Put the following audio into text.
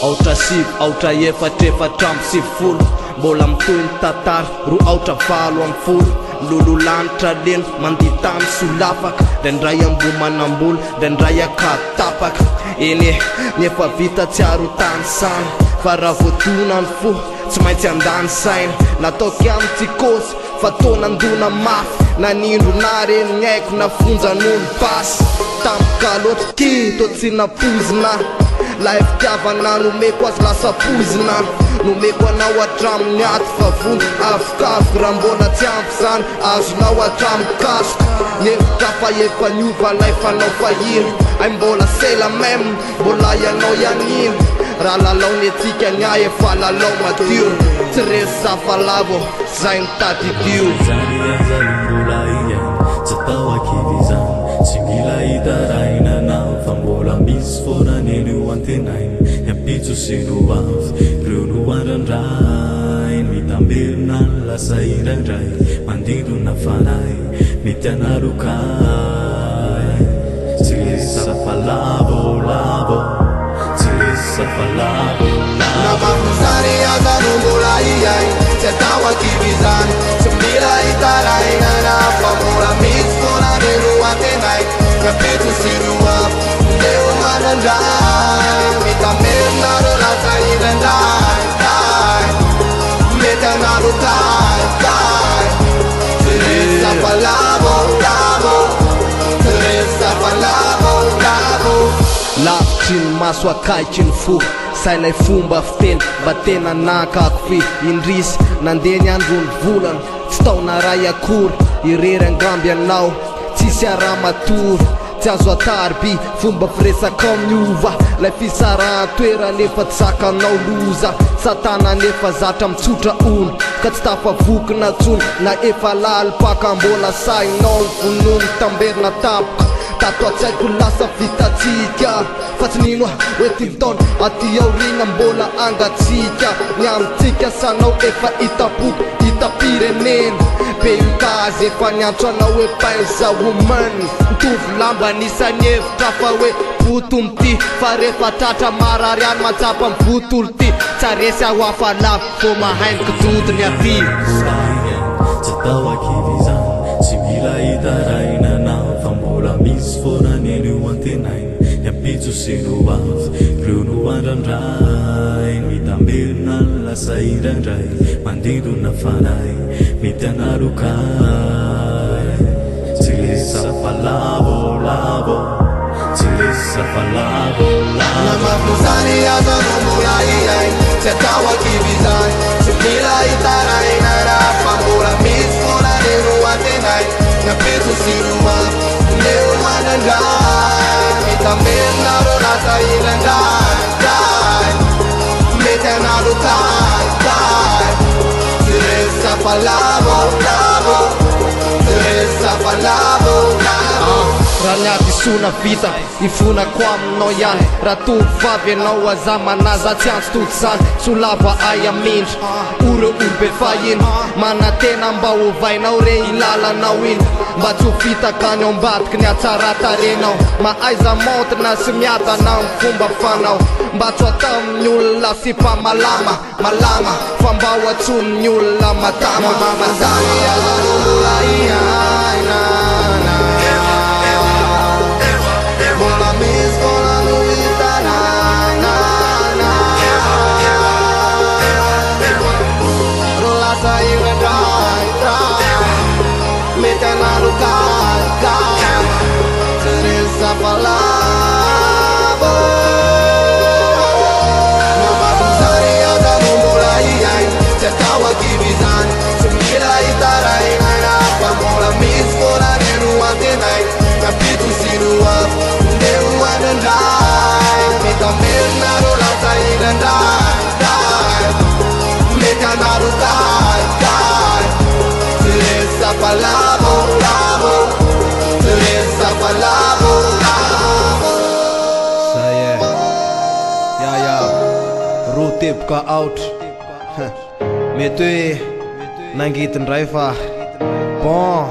Aotra sivy, aotra efatra amby sivifolo. Mbola mitoy ny tatara, roa aotra valo amby folo. Lolo lanitra leno, mandeha tany solafaka. Ndraindray ambo manambola, ndraindray akatapaka. Eny nefa vita tsy aro tany sana, fa raha voatona ny fo tsy maintsy andany saina. Nataoko amin'ny tsikosy, fa tonandona mafy. Nanindro na reny haiko, na fonjan'olo basy. Tampoka loatra ty, to tsy napozina. Life tiavana nomeko azy lasa pozina. Nomeko anao hatramin'ny aty fa vono avokavoko. Raha mbola tsy ampy zany, azonao hatramin'ny kasoko. Nevitra fa efa niova life anao fahiny. Ay mbola sela meme, mbola ianao ianiny. Raha lalao ny etika ny ahy efa lalao madio. Tsy resy zafalavo, zay nitady dio. Tsy tao akivy zany, tsy mila hitaraina anao, fa mbola misy foana neny eo antenainy. Hiampitso sy no avy, reo no andrandray. Mitambelona ny lasa indraindray, mandindona fanahy, mety analokay. Tsy lesy safalavolavo, tsy lesy safalavolavo. Namafuzari aza no mbola iay, tsy atao akivy zany, tsy mila hitaraina anao, fa mbola misy foana neny eo antenay. Hiampitso sy no avy, reo no andrandray. Mitambelona reo lasa indraindray, mety analokay. Tsy lesy safalavolavo, tsy lesy safalavolavo. Lavitry ny maso akaiky ny fo, sailay fomba fiteny mba tena nakako fe. Indrisy nandeha ny androny volana, tsy taona ray akory. Irery angamby anao, tsisy ara-matory. Tsy azo atarby, fomba firesaka miova. Lay fisaran-toera nefa tsy zakanao loza. Satana nefa zatra mitsotra ono, ka tsy tafavoky na tsony. Na efa lalipaka mbola sainao ny vonono tamberina tapoka. Tato atsaiko lasa vitatsika, fa tsy nino hoe tivitaona aty aorina mbola angatsika. Ny amitsika sanao efa itapoko, itapirenena. Be io kazy efa niantso anao hoe painza woman. Mitovy lamba nisany hevitra fa hoe votomy ty, fa rehefa tratra marariany matsapa mivotolo ty. Tsaresy aho afalavo, fô mahainy kidodiny aty. Tsy tao akivy zany, tsy mila hitaraina anao, fa mbola misy foana neny eo antenainy. Hiampitso sy no avy, reo no andrandray. Mitambelona ny lasa indraindray, mandindona fanahy, mety analokay. Tsy lesy safalavolavo, tsy lesy safalavolavo. Namafuzari aza no mbola iay, tsy atao akivy zany, tsy mila hitaraina anao, fa mbola misy foana neny eo antenay. Hiampitso sy no avy, reo no andrandray. Mitambelona reo lasa indraindray, mety analokay. Tsy lesy safalavolavo, tsy lesy safalavolavo. Raha niady isona vita, ifonako aminao ihany. Raha tovovavy anao aza manaza tsy antsy toto zany. Solava ay amindra, oreo olobe fahiny. Manantena mba hovainao re ilalanao iny, mba tsy ho fitakany ao ambadiky ny atsaratarenao. Maaiza montina sy miadanao ny fomba fanao, mba tsy atao amin'ny olona sy mpamalama malama, fa mba ho atsony olona matama. Namafuzari aza no mbola iay, mbola misy foana no hitaraina. Reo lasa indraindray, mety analokay. Tsy resy safalavo. Namafuzari aza no mbola iay, tsy atao akivy zany, tsy mila hitaraina anao, fa mbola misy foana neny eo antenay. Hiampitso sy no avy, reo no andrandray. Mitambelona reo lasa indraindray, mety analokay. Tsy lesy safalavolavo, tsy lesy safalavolavo. Zay ya roa teboka aotra. Mety hoe nangitindray fa bon.